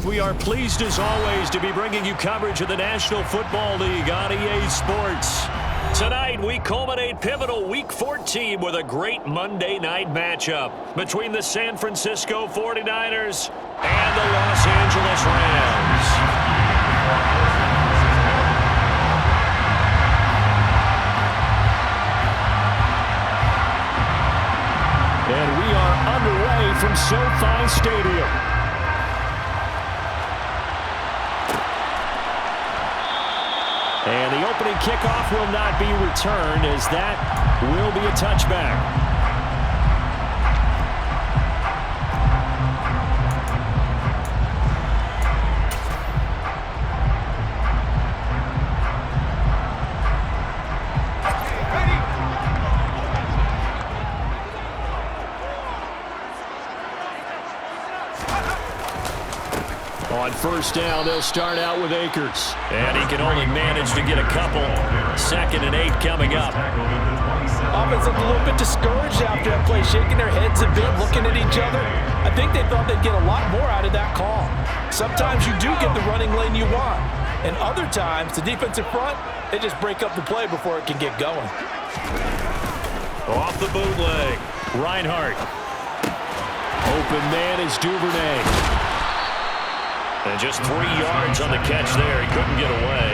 We are pleased as always to be bringing you coverage of the National Football League on EA Sports. Tonight we culminate pivotal Week 14 with a great Monday night matchup between the San Francisco 49ers and the Los Angeles Rams. And we are underway from SoFi Stadium. And the opening kickoff will not be returned, as that will be a touchback. On first down, they'll start out with Akers. And he can only manage to get a couple. 2nd and 8 coming up. Offense looked a little bit discouraged after that play, shaking their heads a bit, looking at each other. I think they thought they'd get a lot more out of that call. Sometimes you do get the running lane you want. And other times, the defensive front, they just break up the play before it can get going. Off the bootleg. Reinhardt. Open man is Duvernay. And just 3 yards on the catch there. He couldn't get away.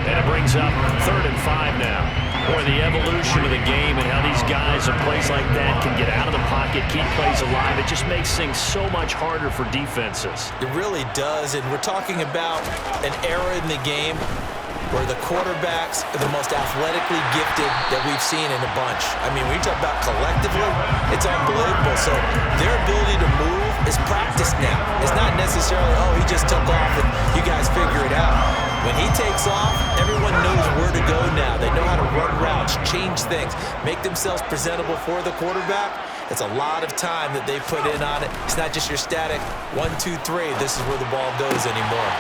And it brings up 3rd and 5 now. Boy, the evolution of the game and how these guys in plays like that can get out of the pocket, keep plays alive, it just makes things so much harder for defenses. It really does, and we're talking about an era in the game where the quarterbacks are the most athletically gifted that we've seen in a bunch. I mean, when you talk about collectively, it's unbelievable. So their ability to move is practiced now. It's not necessarily, oh, he just took off and you guys figure it out. When he takes off, everyone knows where to go now. They know how to run routes, change things, make themselves presentable for the quarterback. It's a lot of time that they put in on it. It's not just your static 1, 2, 3. This is where the ball goes anymore.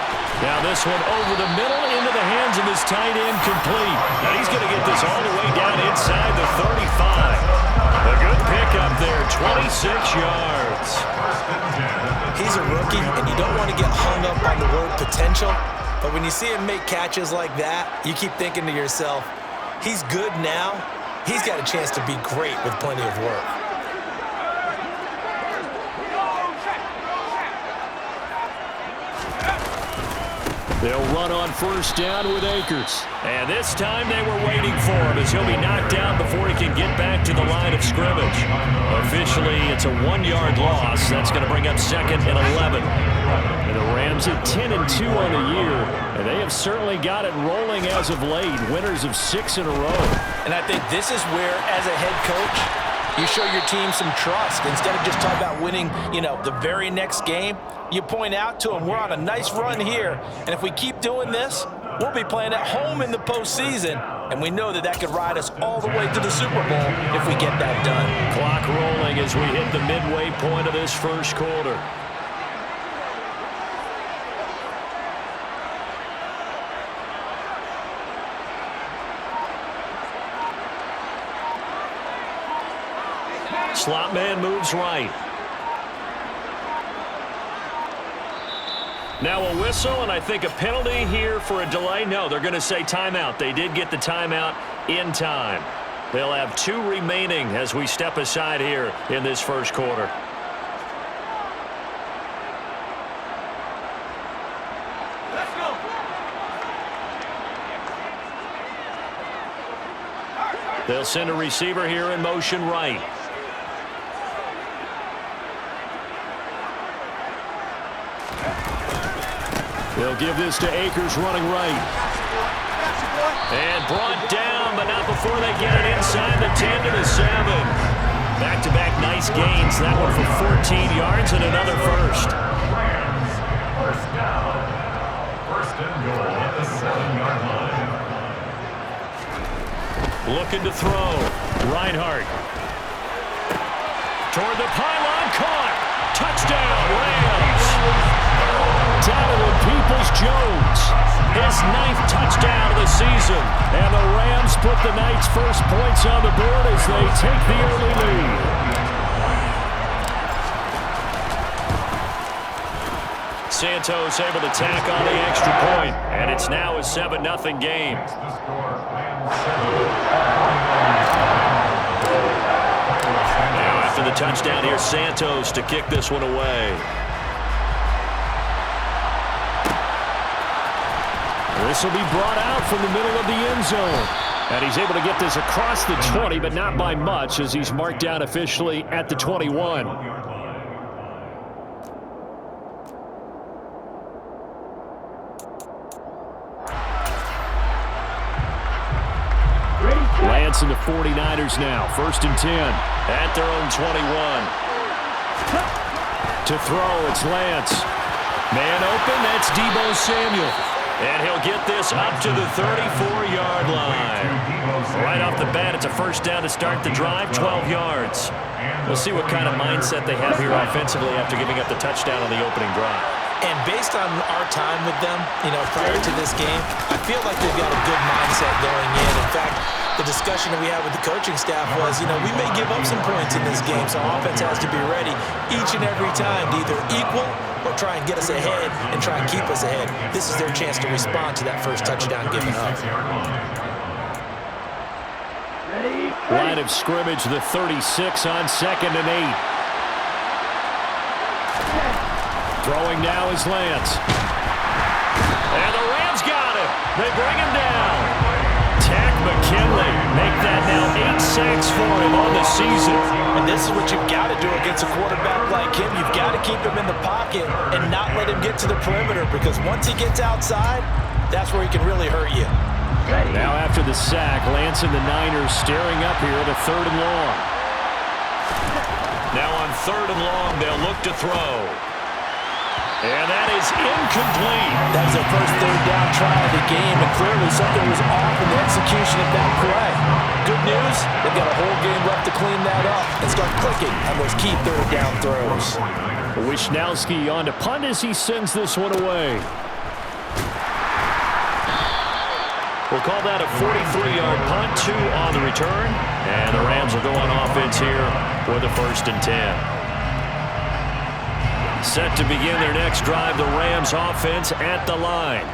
Now this one over the middle into the hands of his tight end, complete. Now he's going to get this all the way down inside the 35. A good pickup there, 26 yards. He's a rookie, and you don't want to get hung up on the word potential. But when you see him make catches like that, you keep thinking to yourself, he's good now. He's got a chance to be great with plenty of work. They'll run on first down with Akers. And this time they were waiting for him, as he'll be knocked down before he can get back to the line of scrimmage. Officially, it's a 1-yard loss. That's going to bring up 2nd and 11. And the Rams at 10-2 on the year, and they have certainly got it rolling as of late. Winners of 6 in a row. And I think this is where, as a head coach, you show your team some trust. Instead of just talking about winning, the very next game, you point out to them, we're on a nice run here, and if we keep doing this, we'll be playing at home in the postseason, and we know that could ride us all the way to the Super Bowl if we get that done. Clock rolling as we hit the midway point of this first quarter. Slot man moves right. Now a whistle, and I think a penalty here for a delay. No, they're going to say timeout. They did get the timeout in time. They'll have 2 remaining as we step aside here in this first quarter. Let's go. They'll send a receiver here in motion right. They'll give this to Akers running right. And brought down, but not before they get it inside the 10 to the 7. Back-to-back nice gains. That one for 14 yards and another first. First down. First and goal at the 7-yard line. Looking to throw. Reinhardt. Toward the pylon, caught. Touchdown, Rams. Donovan Peoples-Jones, his 9th touchdown of the season. And the Rams put the night's first points on the board as they take the early lead. Santos able to tack on the extra point, and it's now a 7-0 game. Now after the touchdown, here's Santos to kick this one away. This will be brought out from the middle of the end zone. And he's able to get this across the 20, but not by much, as he's marked down officially at the 21. Lance and the 49ers now. 1st and 10 at their own 21. To throw, it's Lance. Man open, that's Deebo Samuel. And he'll get this up to the 34-yard line. Right off the bat, it's a first down to start the drive, 12 yards. We'll see what kind of mindset they have here offensively after giving up the touchdown on the opening drive. And based on our time with them, prior to this game, I feel like they've got a good mindset going in. In fact, the discussion that we had with the coaching staff was, we may give up some points in this game, so offense has to be ready each and every time to either equal or try and get us ahead and try and keep us ahead. This is their chance to respond to that first touchdown given up. Line of scrimmage, the 36 on 2nd and 8. Throwing now is Lance. And the Rams got him. They bring him down. Tack McKinley make that now 8 sacks for him on the season. And this is what you've got to do against a quarterback like him. You've got to keep him in the pocket and not let him get to the perimeter, because once he gets outside, that's where he can really hurt you. Now after the sack, Lance and the Niners staring up here at a 3rd and long. Now on 3rd and long, they'll look to throw. And that is incomplete. That was their first 3rd down try of the game, and clearly something was off in the execution of that play. Good news, they've got a whole game left to clean that up and start clicking on those key 3rd down throws. Wishnowski on to punt as he sends this one away. We'll call that a 43-yard punt, 2 on the return. And the Rams will go on offense here with a 1st and 10. Set to begin their next drive, the Rams offense at the line.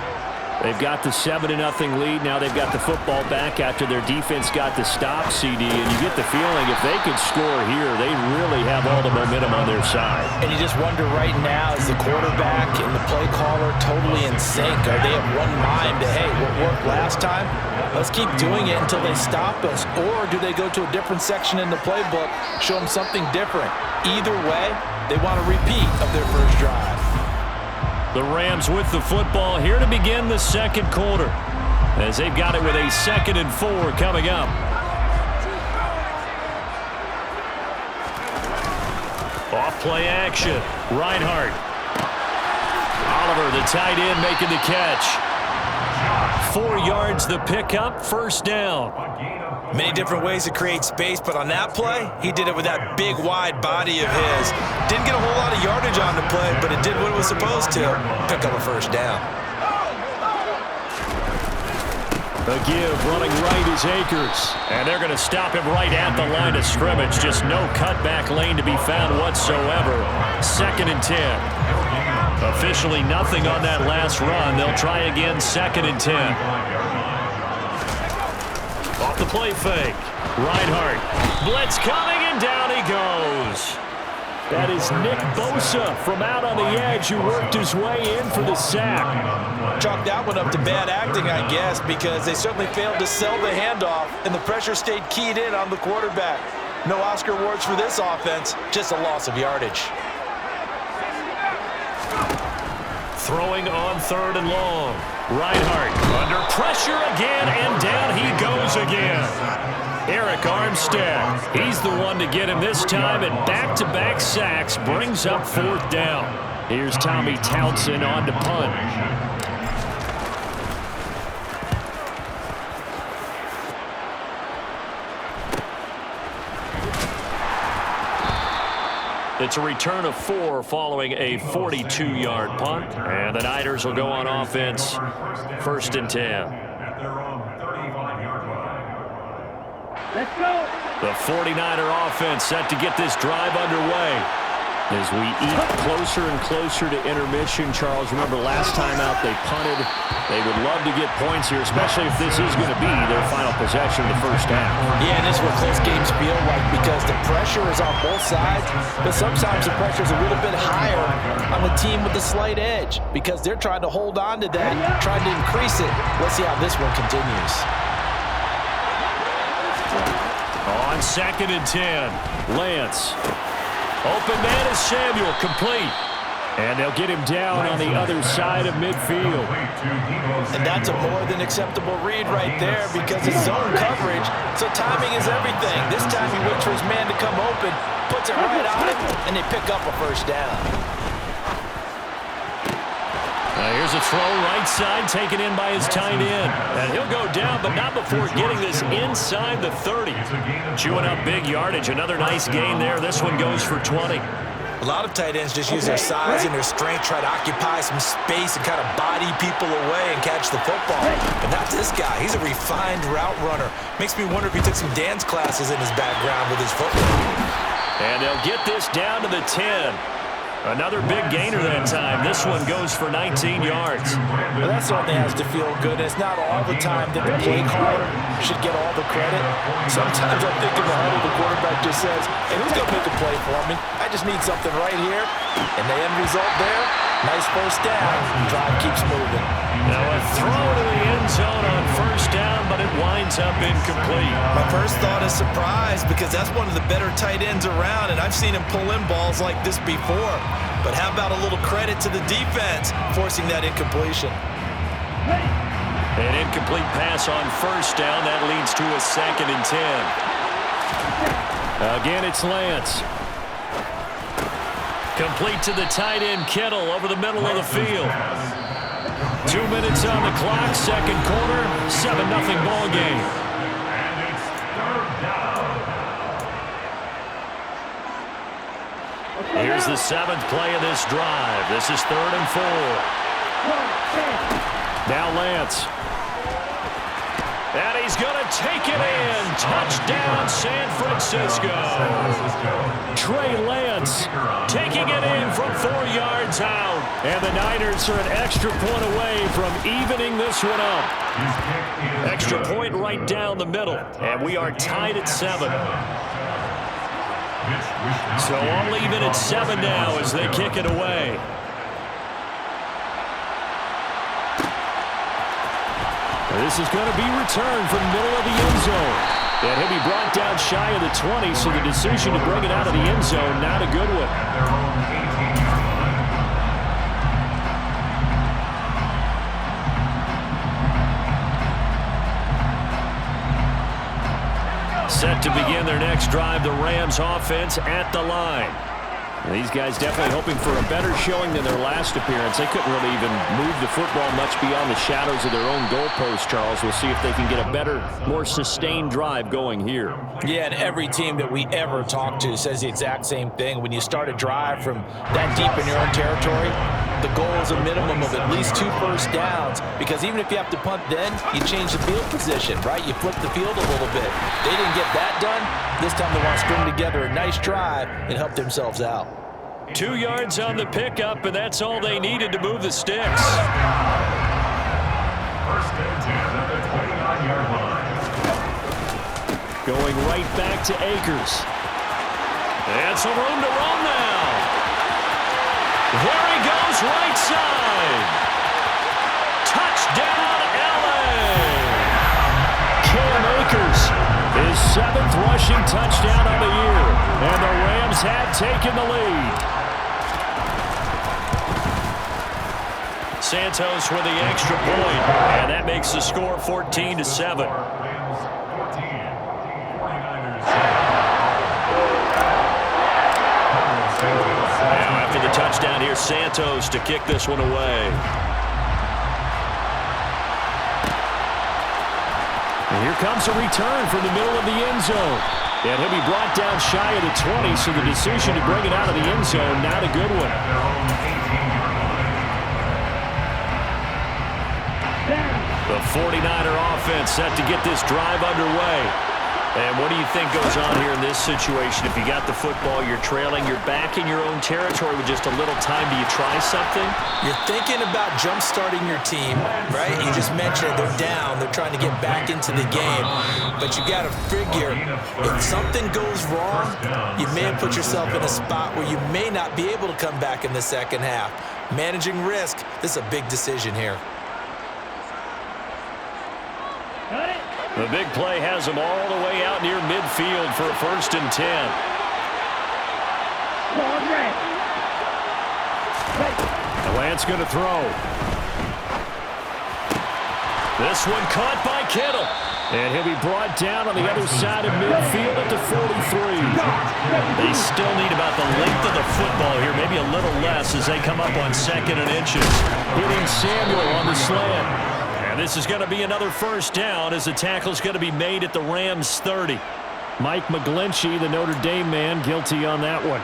They've got the 7-0 lead. Now they've got the football back after their defense got the stop, CD. And you get the feeling if they could score here, they really have all the momentum on their side. And you just wonder right now, is the quarterback and the play caller totally in sync? Are they of one mind to, hey, what worked last time? Let's keep doing it until they stop us. Or do they go to a different section in the playbook, show them something different? Either way, they want a repeat of their first drive. The Rams with the football here to begin the 2nd quarter, as they've got it with a 2nd and 4 coming up. Off play action. Reinhardt. Oliver, the tight end, making the catch. 4 yards the pickup, 1st down. Many different ways to create space, but on that play, he did it with that big, wide body of his. Didn't get a whole lot of yardage on the play, but it did what it was supposed to. Pick up a 1st down. A give, running right is Akers. And they're going to stop him right at the line of scrimmage. Just no cutback lane to be found whatsoever. 2nd and 10. Officially nothing on that last run. They'll try again, 2nd and 10. Off the play fake. Reinhardt. Blitz coming, and down he goes. That is Nick Bosa from out on the edge who worked his way in for the sack. Chalk that one up to bad acting, I guess, because they certainly failed to sell the handoff, and the pressure stayed keyed in on the quarterback. No Oscar awards for this offense, just a loss of yardage. Throwing on 3rd and long. Reinhardt under pressure again, and down he goes again. Eric Armstead, he's the one to get him this time, and back-to-back sacks brings up 4th down. Here's Tommy Townsend on to punt. It's a return of 4 following a 42-yard punt. And the Niners will go on offense, 1st and 10. Let's go. The 49er offense set to get this drive underway. As we eat closer and closer to intermission, Charles, remember last time out they punted. They would love to get points here, especially if this is going to be their final possession of the first half. Yeah, and this is what close games feel like because the pressure is on both sides, but sometimes the pressure is a little bit higher on the team with the slight edge because they're trying to hold on to that, trying to increase it. Let's see how this one continues. On 2nd and 10, Lance. Open man is Samuel, complete. And they'll get him down on the other side of midfield. And that's a more than acceptable read right there because it's zone coverage, so timing is everything. This time he waits for his man to come open, puts it right on him, and they pick up a first down. Here's a throw right side taken in by his tight end. And he'll go down, but not before getting this inside the 30. Chewing up big yardage. Another nice gain there. This one goes for 20. A lot of tight ends just use their size and their strength, try to occupy some space and kind of body people away and catch the football. But not this guy. He's a refined route runner. Makes me wonder if he took some dance classes in his background with his football. And they'll get this down to the 10. Another big gainer that time. This one goes for 19 yards. Well, that certainly has to feel good. It's not all the time that the play caller should get all the credit. Sometimes I think in the huddle, the quarterback just says, hey, who's going to make a play for me? I just need something right here. And the end result there, nice first down. Drive keeps moving. Now a throw to the end zone on first down, but it winds up incomplete. My first thought is surprise because that's one of the better tight ends around, and I've seen him pull in balls like this before. But how about a little credit to the defense forcing that incompletion? An incomplete pass on first down. That leads to a 2nd and 10. Again, it's Lance. Complete to the tight end, Kittle, over the middle of the field. 2 minutes on the clock, second quarter, 7-0 ball game. And it's 3rd down. Here's the 7th play of this drive. This is 3rd and 4. Now Lance. And he's going to take it in. Touchdown, San Francisco. Trey Lance taking it in from 4 yards out. And the Niners are an extra point away from evening this one up. Extra point right down the middle. And we are tied at 7. So all even at 7 now as they kick it away. This is going to be returned from the middle of the end zone. And he'll be brought down shy of the 20, so the decision to bring it out of the end zone, not a good one. Set to begin their next drive, the Rams offense at the line. These guys definitely hoping for a better showing than their last appearance. They couldn't really even move the football much beyond the shadows of their own goalpost, Charles. We'll see if they can get a better, more sustained drive going here. Yeah, and every team that we ever talk to says the exact same thing. When you start a drive from that deep in your own territory, the goal is a minimum of at least 2 first downs, because even if you have to punt then, you change the field position, right? You flip the field a little bit. They didn't get that done. This time they want to string together a nice drive and help themselves out. 2 yards on the pickup, and that's all they needed to move the sticks. 1st and 10 at the 29-yard line. Going right back to Akers. And some room to run now. There he goes, right side. Touchdown, LA. Cam Akers, his 7th rushing touchdown of the year. And the Rams have taken the lead. Santos with the extra point, and that makes the score 14-7. Now after the touchdown here, Santos to kick this one away. And here comes a return from the middle of the end zone. And he'll be brought down shy of the 20, so the decision to bring it out of the end zone, not a good one. The 49er offense set to get this drive underway. And what do you think goes on here in this situation? If you got the football, you're trailing, you're back in your own territory with just a little time. Do you try something? You're thinking about jump-starting your team, right? You just mentioned they're down. They're trying to get back into the game. But you got to figure, if something goes wrong, you may have put yourself in a spot where you may not be able to come back in the second half. Managing risk, this is a big decision here. The big play has him all the way out near midfield for a 1st and 10. Lance going to throw. This one caught by Kittle. And he'll be brought down on the other side of midfield at the 43. They still need about the length of the football here, maybe a little less as they come up on 2nd and inches. Hitting Samuel on the slant. This is going to be another 1st down as the tackle is going to be made at the Rams' 30. Mike McGlinchey, the Notre Dame man, guilty on that one.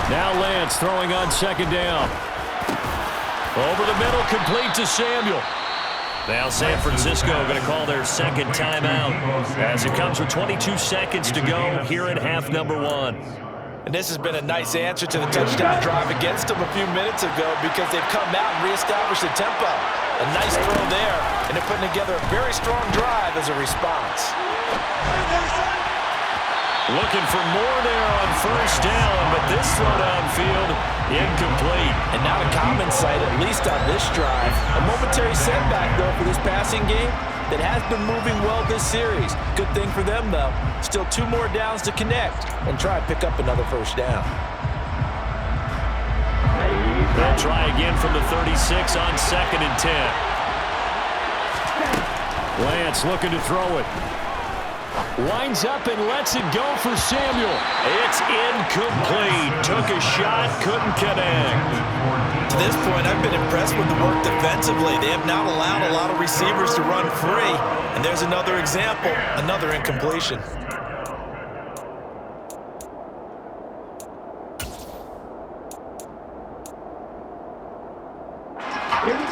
Now Lance throwing on 2nd down. Over the middle, complete to Samuel. Now San Francisco going to call their 2nd timeout as it comes with 22 seconds to go here at half number 1. And this has been a nice answer to the touchdown drive against them a few minutes ago because they've come out and reestablished the tempo. A nice throw there, and they're putting together a very strong drive as a response. Looking for more there on 1st down, but this throw downfield incomplete. And not a common sight, at least on this drive. A momentary setback, though, for this passing game that has been moving well this series. Good thing for them, though. Still 2 more downs to connect and try to pick up another 1st down. They'll try again from the 36 on 2nd and 10. Lance looking to throw it. Winds up and lets it go for Samuel. It's incomplete. Took a shot, couldn't connect. To this point, I've been impressed with the work defensively. They have not allowed a lot of receivers to run free. And there's another example, another incompletion.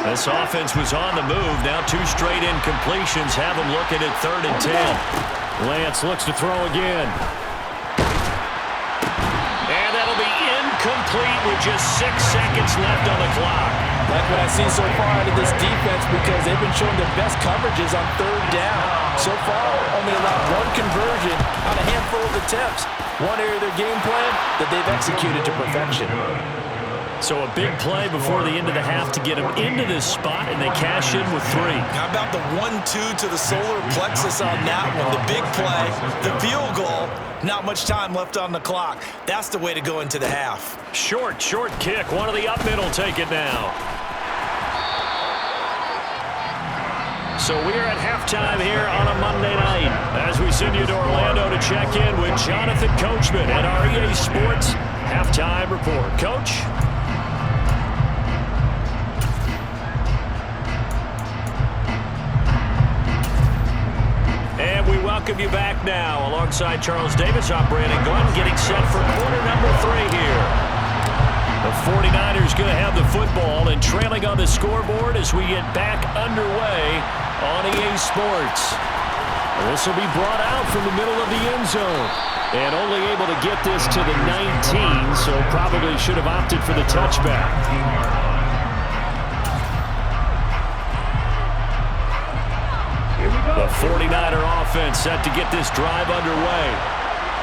This offense was on the move. Now 2 straight incompletions have them looking at 3rd and 10. Lance looks to throw again. And that'll be incomplete with just 6 seconds left on the clock. Like what I've seen so far out of this defense because they've been showing their best coverages on 3rd down. So far, only allowed 1 conversion on a handful of attempts. One area of their game plan that they've executed to perfection. So a big play before the end of the half to get them into this spot, and they cash in with 3. How about the 1-2 to the solar plexus on that one? The big play, the field goal, not much time left on the clock. That's the way to go into the half. Short kick. One of the up middle take it now. So we're at halftime here on a Monday night as we send you to Orlando to check in with Jonathan Coachman at our EA Sports Halftime Report. Coach? And we welcome you back now alongside Charles Davis. I'm Brandon Glenn getting set for quarter number 3 here. The 49ers going to have the football and trailing on the scoreboard as we get back underway on EA Sports. This will be brought out from the middle of the end zone. And only able to get this to the 19, so probably should have opted for the touchback. The 49er offense set to get this drive underway.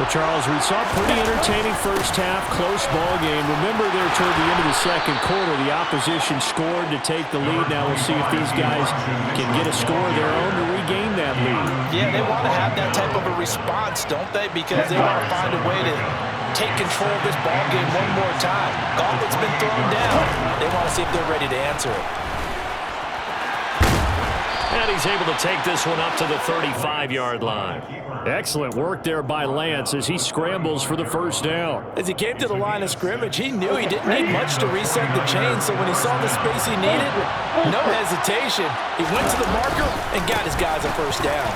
Well, Charles, we saw a pretty entertaining first half, close ball game. Remember there toward the end of the second quarter, the opposition scored to take the lead. Now we'll see if these guys can get a score of their own to regain that lead. Yeah, they want to have that type of a response, don't they? Because they want to find a way to take control of this ball game one more time. Gauntlet's been thrown down. They want to see if they're ready to answer it. And he's able to take this one up to the 35-yard line. Excellent work there by Lance as he scrambles for the first down. As he came to the line of scrimmage, he knew he didn't need much to reset the chain, so when he saw the space he needed, no hesitation. He went to the marker and got his guys a first down.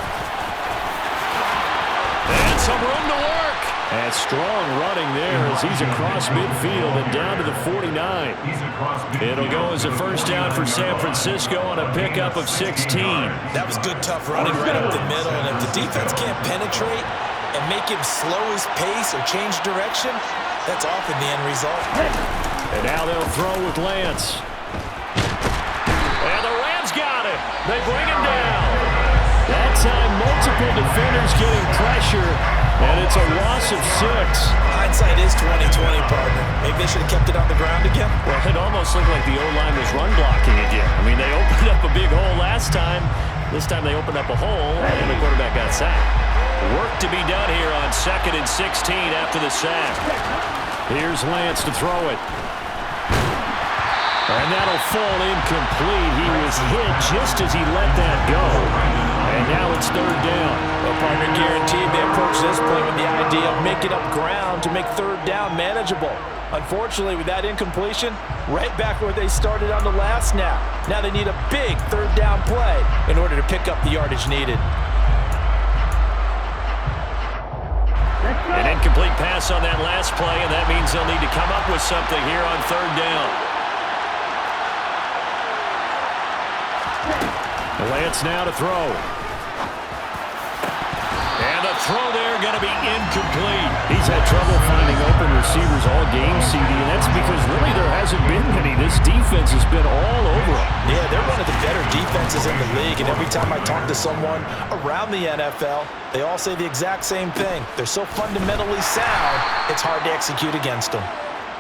And some room to work. And strong running there as he's across midfield and down to the 49. It'll go as a first down for San Francisco on a pickup of 16. That was good, tough running right up the middle. And if the defense can't penetrate and make him slow his pace or change direction, that's often the end result. And now they'll throw with Lance. And the Rams got him. They bring him down. That time, multiple defenders getting pressure, and it's a loss of 6. Hindsight is 20/20, partner. Maybe they should have kept it on the ground again. Well, it almost looked like the O-line was run blocking again. I mean, they opened up a big hole last time. This time they opened up a hole, and the quarterback got sacked. Work to be done here on 2nd and 16 after the sack. Here's Lance to throw it. And that'll fall incomplete. He was hit just as he let that go. And now it's 3rd down. Well, partner, guaranteed they approach this play with the idea of making up ground to make 3rd down manageable. Unfortunately, with that incompletion, right back where they started on the last snap. Now they need a big 3rd down play in order to pick up the yardage needed. An incomplete pass on that last play, and that means they'll need to come up with something here on 3rd down. Lance now to throw. And the throw there going to be incomplete. He's had trouble finding open receivers all game, CD, and that's because really there hasn't been any. This defense has been all over him. Yeah, they're one of the better defenses in the league, and every time I talk to someone around the NFL, they all say the exact same thing. They're so fundamentally sound, it's hard to execute against them.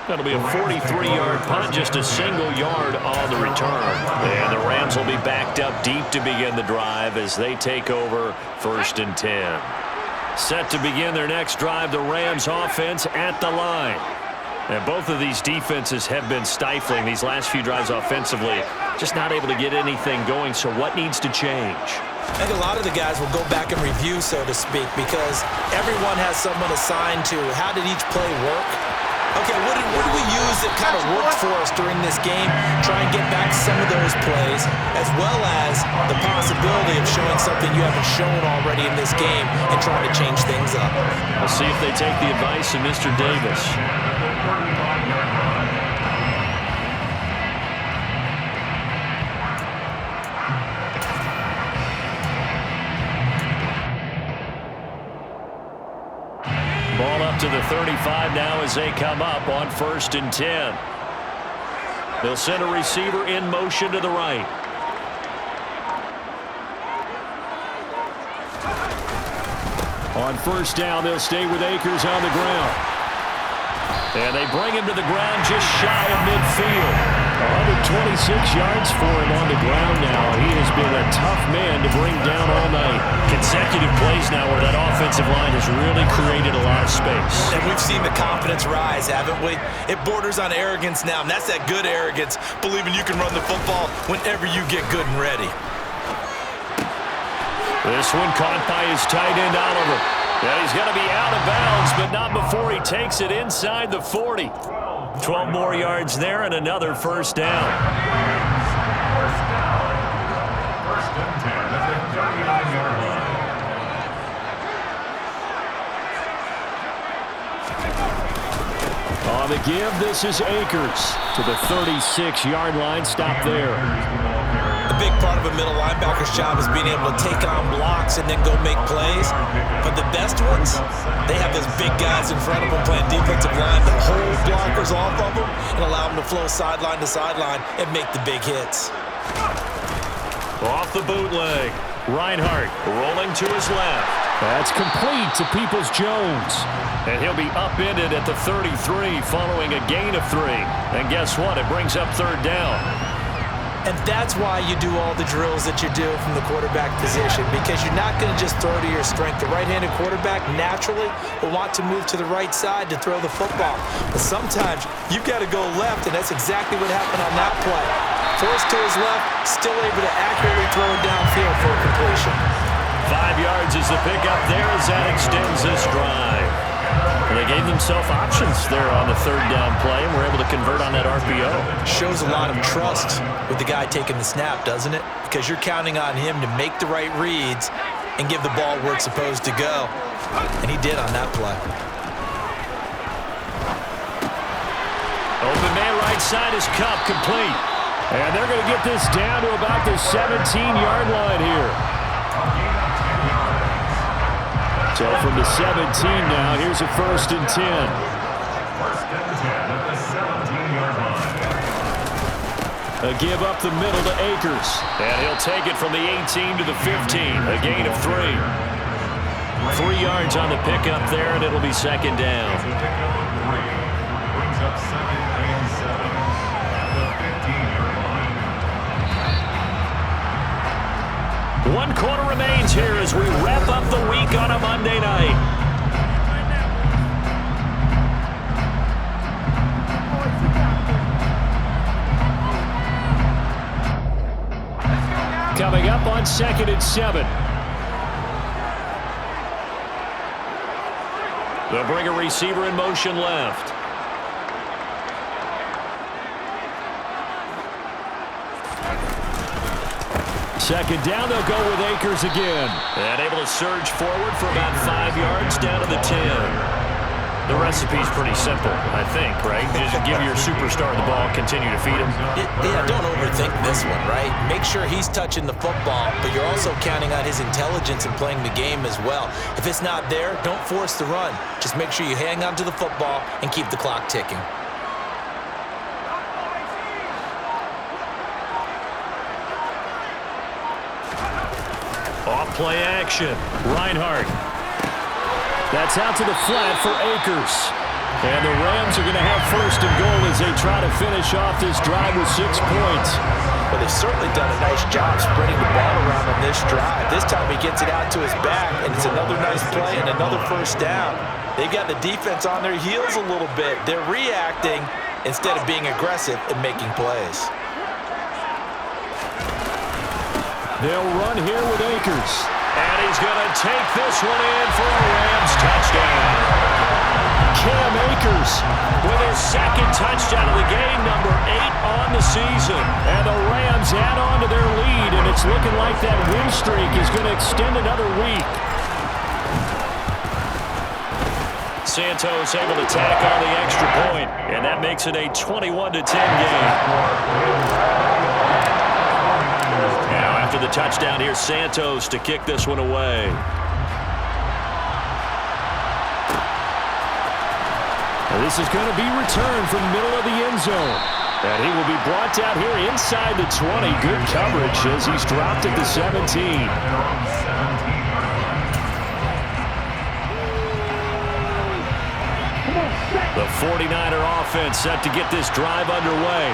That'll be a 43-yard punt, just a single yard on the return. And the Rams will be backed up deep to begin the drive as they take over 1st and 10. Set to begin their next drive, the Rams offense at the line. And both of these defenses have been stifling these last few drives offensively. Just not able to get anything going, so what needs to change? I think a lot of the guys will go back and review, so to speak, because everyone has someone assigned to how did each play work. Okay, what did we use that kind of worked for us during this game? Try and get back some of those plays, as well as the possibility of showing something you haven't shown already in this game and trying to change things up. We'll see if they take the advice of Mr. Davis. Ball up to the 35 now as they come up on 1st and 10. They'll send a receiver in motion to the right. On 1st down, they'll stay with Akers on the ground. And they bring him to the ground just shy of midfield. 126 yards for him on the ground now. He has been a tough man to bring down all night. Consecutive plays now where that offensive line has really created a lot of space. And we've seen the confidence rise, haven't we? It borders on arrogance now, and that's that good arrogance, believing you can run the football whenever you get good and ready. This one caught by his tight end, Oliver. Yeah, he's going to be out of bounds, but not before he takes it inside the 40. 12 more yards there and another 1st down. 1st and 10 at the 39-yard line. On the give, this is Akers to the 36-yard line. Stop there. The big part of a middle linebacker's job is being able to take on blocks and then go make plays. But the best ones, they have those big guys in front of them playing defensive line that hold blockers off of them and allow them to flow sideline to sideline and make the big hits. Off the bootleg. Reinhardt rolling to his left. That's complete to Peoples-Jones. And he'll be upended at the 33 following a gain of 3. And guess what? It brings up 3rd down. And that's why you do all the drills that you do from the quarterback position, because you're not going to just throw to your strength. The right-handed quarterback naturally will want to move to the right side to throw the football. But sometimes you've got to go left, and that's exactly what happened on that play. Forced to his left, still able to accurately throw it downfield for a completion. 5 yards is the pickup there as that extends this drive. And they gave themselves options there on the 3rd down play and were able to convert on that RPO. Shows a lot of trust with the guy taking the snap, doesn't it? Because you're counting on him to make the right reads and give the ball where it's supposed to go. And he did on that play. inside his cup, complete. And they're going to get this down to about the 17-yard line here. So from the 17 now, here's a 1st and 10. 1st and 10 at the 17-yard line. A give up the middle to Akers. And he'll take it from the 18 to the 15. A gain of 3. 3 yards on the pickup there, and it'll be 2nd down. Brings up 2nd and 7 at the 15-yard line. 1 quarter remains here as we wrap up the week on a Monday night. Coming up on 2nd and 7. They'll bring a receiver in motion left. Second down, they'll go with Akers again. And able to surge forward for about 5 yards down to the 10. The recipe's pretty simple, I think, right? Just give your superstar the ball, continue to feed him. Yeah, don't overthink this one, right? Make sure he's touching the football, but you're also counting on his intelligence in playing the game as well. If it's not there, don't force the run. Just make sure you hang on to the football and keep the clock ticking. Off play action. Reinhardt. That's out to the flat for Akers. And the Rams are going to have 1st and goal as they try to finish off this drive with 6 points. Well, they've certainly done a nice job spreading the ball around on this drive. This time he gets it out to his back, and it's another nice play and another 1st down. They've got the defense on their heels a little bit. They're reacting instead of being aggressive and making plays. They'll run here with Akers. And he's going to take this one in for a Rams touchdown. Cam Akers with his 2nd touchdown of the game, number 8 on the season. And the Rams add on to their lead, and it's looking like that win streak is going to extend another week. Santos able to tack on the extra point, and that makes it a 21-10 game. Now after the touchdown, here's Santos to kick this one away. And this is going to be returned from the middle of the end zone. And he will be brought down here inside the 20. Good coverage as he's dropped at the 17. The 49er offense set to get this drive underway.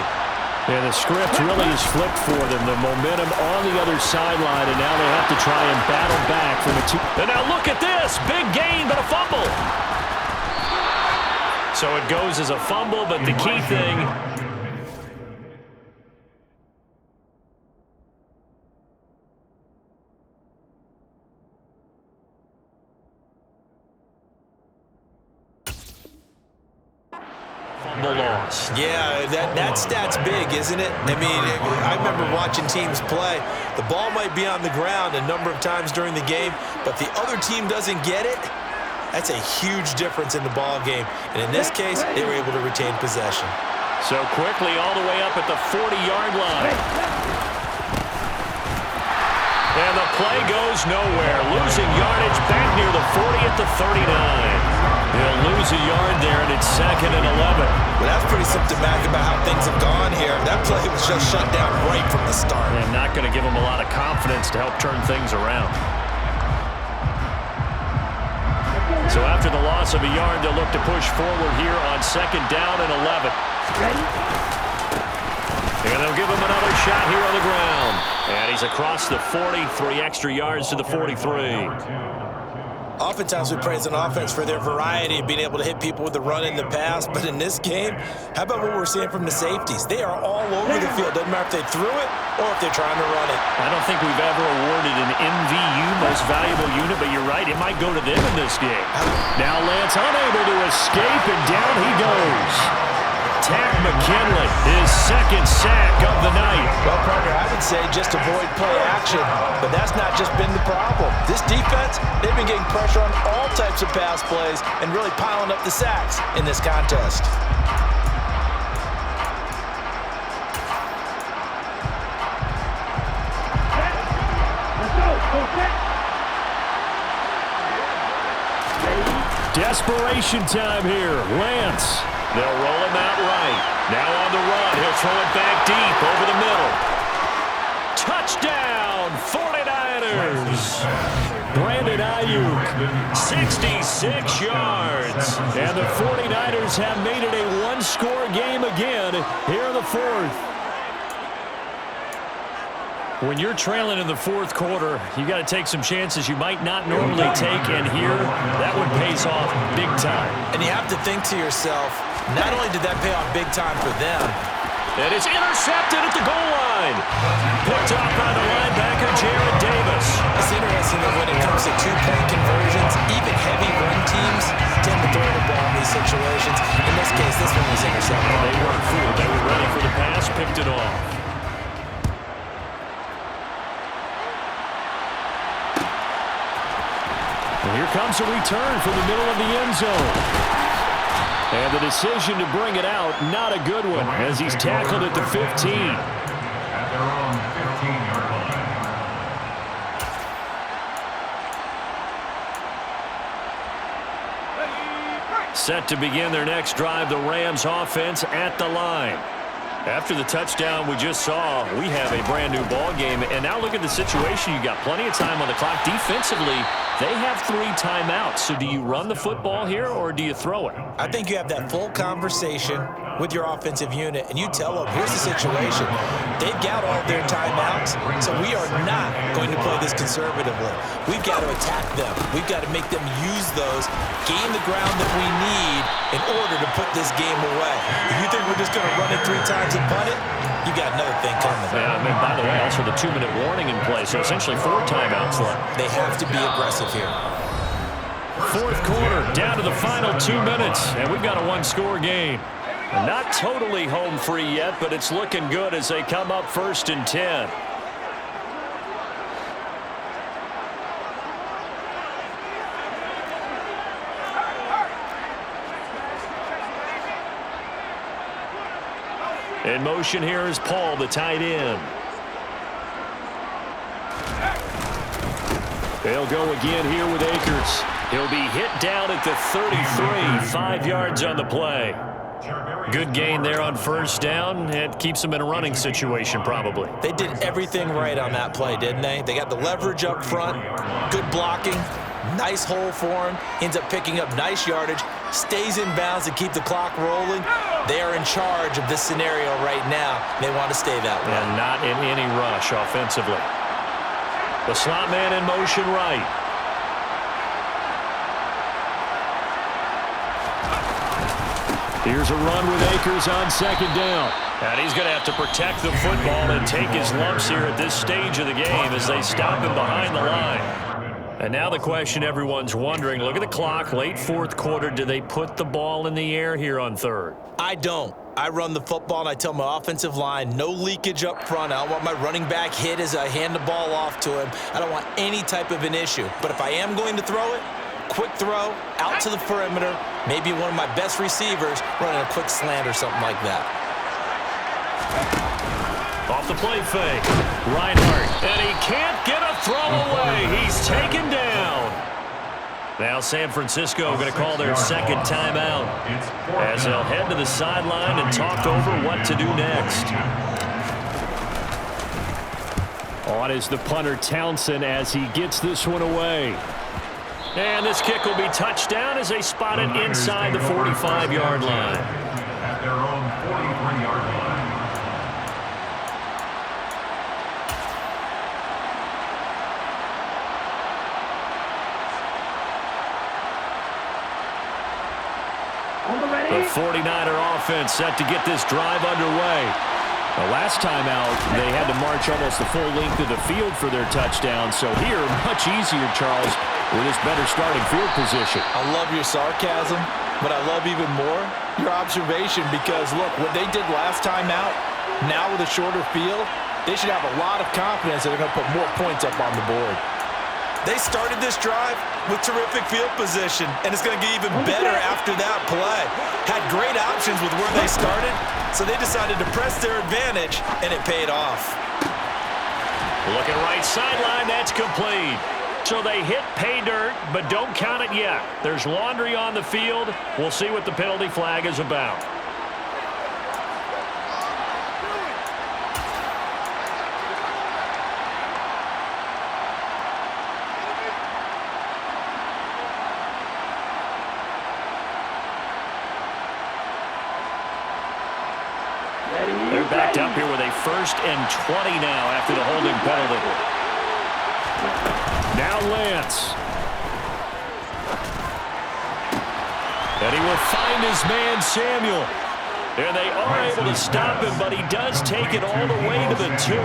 And the script really is flipped for them. The momentum on the other sideline, and now they have to try and battle back from a 2. And now look at this. Big gain, but a fumble. So it goes as a fumble, but the key thing... loss. Yeah, that stat's big, isn't it? I mean, I remember watching teams play. The ball might be on the ground a number of times during the game, but if the other team doesn't get it, that's a huge difference in the ball game. And in this case, they were able to retain possession. So quickly all the way up at the 40-yard line. And the play goes nowhere. Losing yardage back near the 40 at the 39. They'll lose a yard there, and it's 2nd and 11. Well, that's pretty symptomatic about how things have gone here. That play was just shut down right from the start. And not going to give them a lot of confidence to help turn things around. So after the loss of a yard, they'll look to push forward here on 2nd down and 11. And they'll give him another shot here on the ground. And he's across the 40, 3 extra yards to the 43. Oftentimes we praise an offense for their variety of being able to hit people with the run and the pass, but in this game, how about what we're seeing from the safeties? They are all over the field. Doesn't matter if they threw it or if they're trying to run it. I don't think we've ever awarded an MVU, most valuable unit, but you're right, it might go to them in this game. Now Lance unable to escape, and down he goes. Tack McKinley, his 2nd sack of the night. Well, Parker, I would say just avoid play action, but that's not just been the problem. This defense, they've been getting pressure on all types of pass plays and really piling up the sacks in this contest. Desperation time here. Lance. They'll roll him out right. Now on the run. He'll throw it back deep over the middle. Touchdown, 49ers. Brandon Ayuk, 66 yards. And the 49ers have made it a one-score game again here in the fourth. When you're trailing in the fourth quarter, you got to take some chances you might not normally take, and here, that one pays off big time. And you have to think to yourself, not only did that pay off big time for them, and it's intercepted at the goal line. Picked off by the linebacker, Jared Davis. It's interesting that when it comes to two-point conversions, even heavy run teams tend to throw the ball in these situations. In this case, this one was intercepted. They weren't fooled. They were ready for the pass, picked it off. And here comes a return from the middle of the end zone. And the decision to bring it out, not a good one, as he's tackled at the 15. At their own 15-yard line. Set to begin their next drive, the Rams offense at the line. After the touchdown we just saw, we have a brand new ball game. And now look at the situation. You got plenty of time on the clock. Defensively, they have 3 timeouts. So do you run the football here or do you throw it? I think you have that full conversation with your offensive unit, and you tell them, here's the situation. They've got all their timeouts, so we are not going to play this conservatively. We've got to attack them. We've got to make them use those, gain the ground that we need in order to put this game away. If you think we're just going to run it 3 times and punt it, you got another thing coming. Yeah, and by the way, also the 2-minute warning in play, so essentially 4 timeouts left. They have to be aggressive here. Fourth quarter, down to the final 2 minutes, and we've got a one-score game. Not totally home free yet, but it's looking good as they come up 1st and 10. In motion here is Paul, the tight end. They'll go again here with Akers. He'll be hit down at the 33, 5 yards on the play. Good gain there on 1st down. It keeps them in a running situation probably. They did everything right on that play, didn't they? They got the leverage up front, good blocking, nice hole for him, ends up picking up nice yardage, stays in bounds to keep the clock rolling. They are in charge of this scenario right now. They want to stay that way. And not in any rush offensively. The slot man in motion right. Here's a run with Akers on 2nd down. And he's going to have to protect the football and take his lumps here at this stage of the game as they stop him behind the line. And now the question everyone's wondering, look at the clock, late 4th quarter, do they put the ball in the air here on 3rd? I don't. I run the football and I tell my offensive line, no leakage up front. I don't want my running back hit as I hand the ball off to him. I don't want any type of an issue. But if I am going to throw it, quick throw, out to the perimeter, maybe one of my best receivers running a quick slant or something like that. Off the play fake, Reinhardt, and he can't get a throw away. He's taken down. Now San Francisco going to call their 2nd timeout as they'll head to the sideline and talk over what to do next. On is the punter Townsend as he gets this one away. And this kick will be touchdown as they spot it inside the 45-yard line. At their own 43-yard line. The 49er offense set to get this drive underway. The last time out, they had to march almost the full length of the field for their touchdown. So here, much easier, Charles, with this better starting field position. I love your sarcasm, but I love even more your observation because, look, what they did last time out, now with a shorter field, they should have a lot of confidence that they're going to put more points up on the board. They started this drive with terrific field position, and it's going to get even better after that play. Had great options with where they started, so they decided to press their advantage, and it paid off. Looking right sideline, that's complete. So they hit pay dirt, but don't count it yet. There's laundry on the field. We'll see what the penalty flag is about. They're backed up here with a 1st and 20 now after the holding penalty. Now Lance. And he will find his man Samuel. And they are able to stop him, but he does take it all the way to the 2.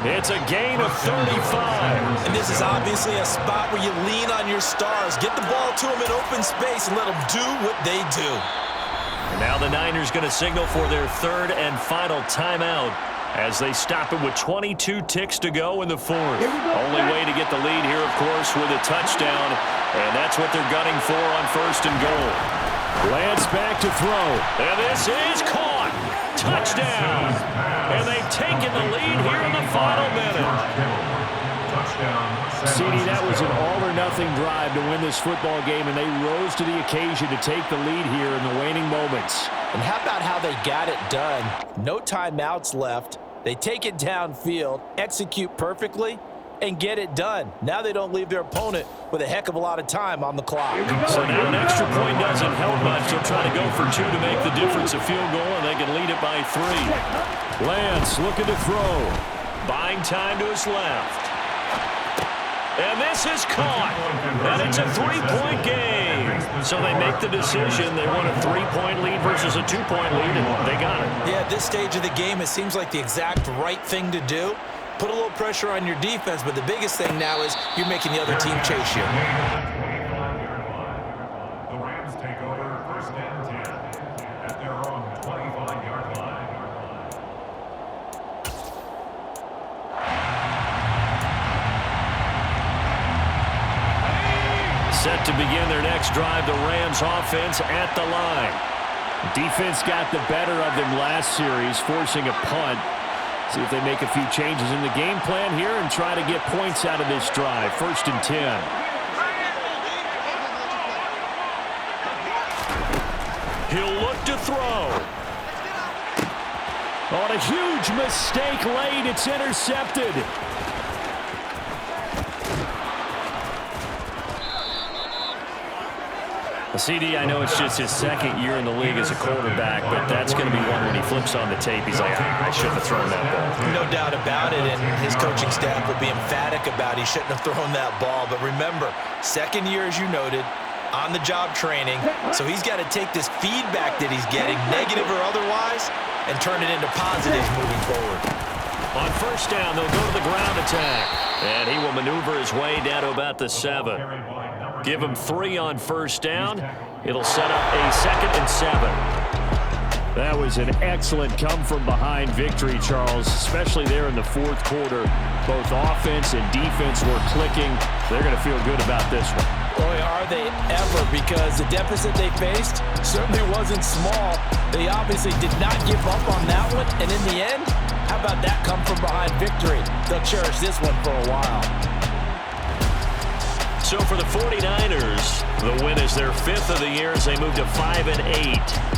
It's a gain of 35. And this is obviously a spot where you lean on your stars. Get the ball to them in open space and let them do what they do. And now the Niners going to signal for their 3rd and final timeout as they stop it with 22 ticks to go in the 4th. Only way to get the lead here, of course, with a touchdown, and that's what they're gunning for on 1st and goal. Lance back to throw, and this is caught. Touchdown. And they've taken the lead here in the final minute. CD, that was an all-or-nothing drive to win this football game, and they rose to the occasion to take the lead here in the waning moments. And how about how they got it done? No timeouts left. They take it downfield, execute perfectly, and get it done. Now they don't leave their opponent with a heck of a lot of time on the clock. So now an extra point doesn't help much. They'll try to go for 2 to make the difference a field goal, and they can lead it by 3. Lance looking to throw. Buying time to his left. And this is caught. And it's a 3-point game. So they make the decision. They want a 3-point lead versus a 2-point lead, and they got it. Yeah, at this stage of the game, it seems like the exact right thing to do. Put a little pressure on your defense, but the biggest thing now is you're making the other team chase you. The Rams take over 1st and 10 at their own 25-yard line. Set to begin their next drive, the Rams offense at the line. Defense got the better of them last series, forcing a punt. See if they make a few changes in the game plan here and try to get points out of this drive. 1st and 10. He'll look to throw. On a huge mistake late, it's intercepted. CD, I know it's just his 2nd year in the league as a quarterback, but that's going to be one when he flips on the tape. He's like, I shouldn't have thrown that ball. No doubt about it, and his coaching staff will be emphatic about he shouldn't have thrown that ball. But remember, 2nd year, as you noted, on-the-job training, so he's got to take this feedback that he's getting, negative or otherwise, and turn it into positives moving forward. On 1st down, they'll go to the ground attack, and he will maneuver his way down to about the 7. Give him 3 on 1st down. It'll set up a 2nd and 7. That was an excellent come-from-behind victory, Charles, especially there in the 4th quarter. Both offense and defense were clicking. They're going to feel good about this one. Boy, are they ever, because the deficit they faced certainly wasn't small. They obviously did not give up on that one, and in the end, how about that come-from-behind victory? They'll cherish this one for a while. So for the 49ers, the win is their 5th of the year as they move to 5 and 8.